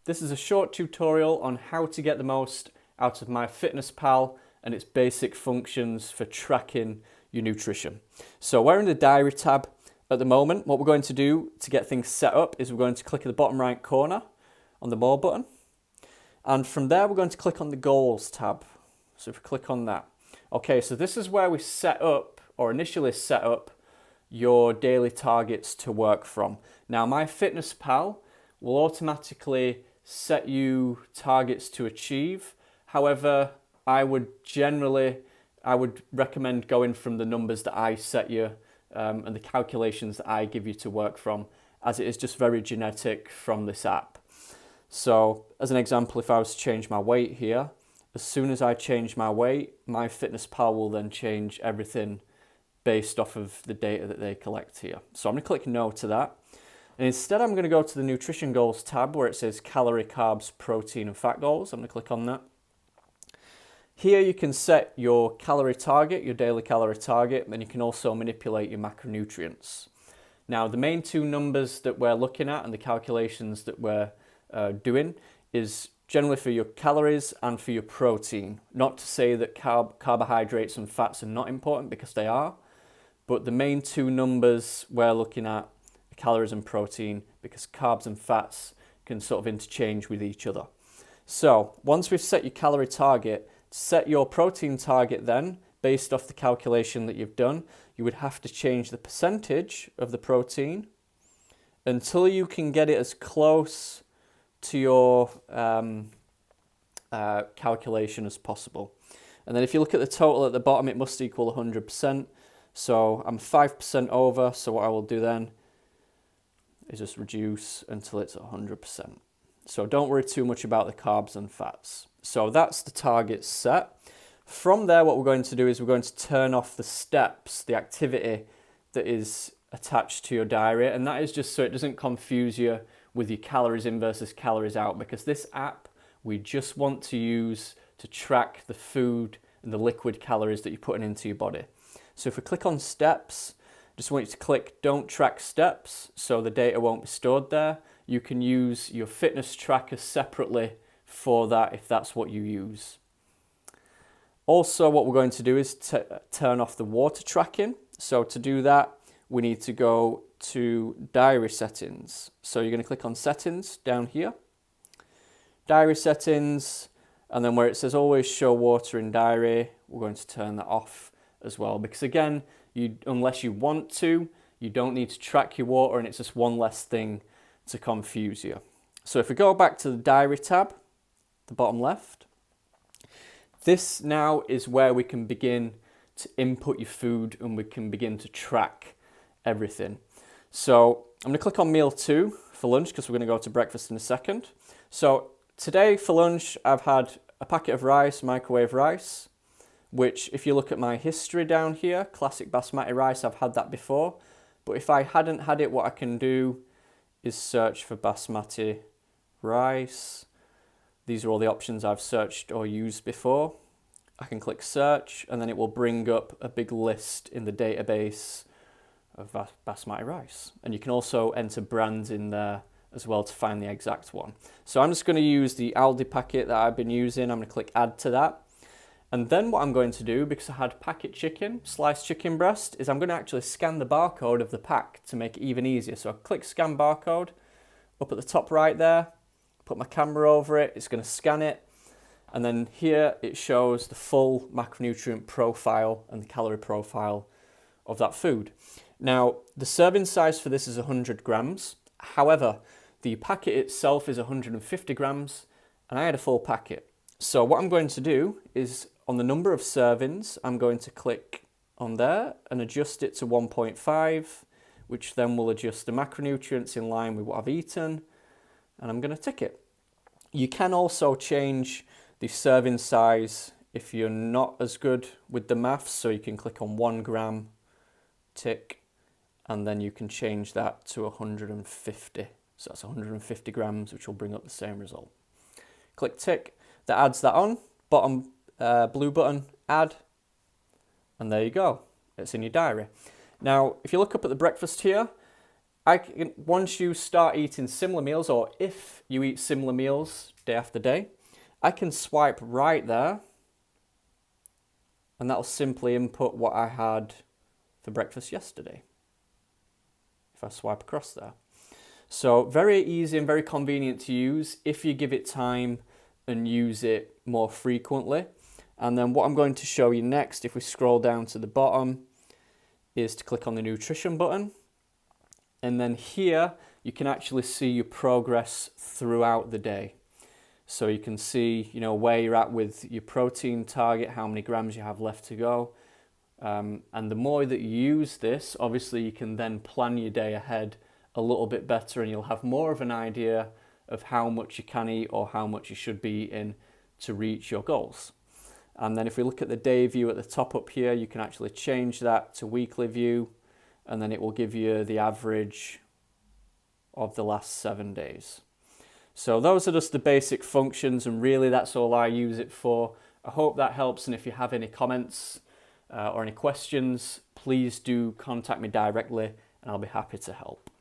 This is a short tutorial on how to get the most out of MyFitnessPal and its basic functions for tracking your nutrition. So we're in the diary tab at the moment. What we're going to do to get things set up is we're going to click at the bottom right corner on the More button. And from there, we're going to click on the Goals tab. So if we click on that. Okay, so this is where we set up, or initially set up, your daily targets to work from. Now, MyFitnessPal will automatically set you targets to achieve. However, I would recommend going from the numbers that I set you and the calculations that I give you to work from, as it is just very genetic from this app. So as an example, if I was to change my weight here, as soon as I change my weight, MyFitnessPal will then change everything based off of the data that they collect here. So I'm going to click no to that. And instead, I'm going to go to the Nutrition Goals tab where it says Calorie, Carbs, Protein and Fat Goals. I'm going to click on that. Here you can set your calorie target, your daily calorie target, and you can also manipulate your macronutrients. Now, the main two numbers that we're looking at and the calculations that we're doing is generally for your calories and for your protein. Not to say that carbohydrates and fats are not important, because they are, but the main two numbers we're looking at are calories and protein, because carbs and fats can sort of interchange with each other. So once we've set your calorie target, set your protein target then, based off the calculation that you've done, you would have to change the percentage of the protein until you can get it as close to your calculation as possible. And then if you look at the total at the bottom, it must equal 100%. So I'm 5% over, so what I will do then is just reduce until it's 100%. So don't worry too much about the carbs and fats. So that's the target set. From there, what we're going to do is we're going to turn off the steps, the activity that is attached to your diary, and that is just so it doesn't confuse you with your calories in versus calories out, because this app we just want to use to track the food and the liquid calories that you're putting into your body. So if we click on steps, just want you to click don't track steps, so the data won't be stored there. You can use your fitness tracker separately for that if that's what you use. Also, what we're going to do is turn off the water tracking. So to do that, we need to go to diary settings. So you're going to click on settings down here, diary settings, and then where it says always show water in diary, we're going to turn that off as well, because again, unless you want to, you don't need to track your water, and it's just one less thing to confuse you. So if we go back to the diary tab, the bottom left, this now is where we can begin to input your food and we can begin to track everything. So I'm going to click on meal 2 for lunch, because we're going to go to breakfast in a second. So today for lunch, I've had a packet of rice, microwave rice, which if you look at my history down here, classic basmati rice, I've had that before. But if I hadn't had it, what I can do is search for basmati rice. These are all the options I've searched or used before. I can click search, and then it will bring up a big list in the database of basmati rice. And you can also enter brands in there as well to find the exact one. So I'm just going to use the Aldi packet that I've been using. I'm going to click add to that. And then what I'm going to do, because I had packet chicken, sliced chicken breast, is I'm going to actually scan the barcode of the pack to make it even easier. So I click scan barcode up at the top right there, put my camera over it, it's going to scan it. And then here it shows the full macronutrient profile and the calorie profile of that food. Now, the serving size for this is 100 grams. However, the packet itself is 150 grams, and I had a full packet. So what I'm going to do is, on the number of servings, I'm going to click on there and adjust it to 1.5, which then will adjust the macronutrients in line with what I've eaten, and I'm going to tick it. You can also change the serving size if you're not as good with the maths, so you can click on 1 gram, tick, and then you can change that to 150. So that's 150 grams, which will bring up the same result. Click tick, that adds that on, bottom blue button, add, and there you go, it's in your diary. Now, if you look up at the breakfast here, Once you start eating similar meals, or if you eat similar meals day after day, I can swipe right there and that'll simply input what I had for breakfast yesterday. If I swipe across there. So very easy and very convenient to use if you give it time and use it more frequently. And then what I'm going to show you next, if we scroll down to the bottom, is to click on the nutrition button. And then here you can actually see your progress throughout the day. So you can see, where you're at with your protein target, how many grams you have left to go. And the more that you use this, obviously you can then plan your day ahead a little bit better, and you'll have more of an idea of how much you can eat or how much you should be eating to reach your goals. And then if we look at the day view at the top up here, you can actually change that to weekly view, and then it will give you the average of the last 7 days. So those are just the basic functions, and really that's all I use it for. I hope that helps, and if you have any comments or any questions, please do contact me directly and I'll be happy to help.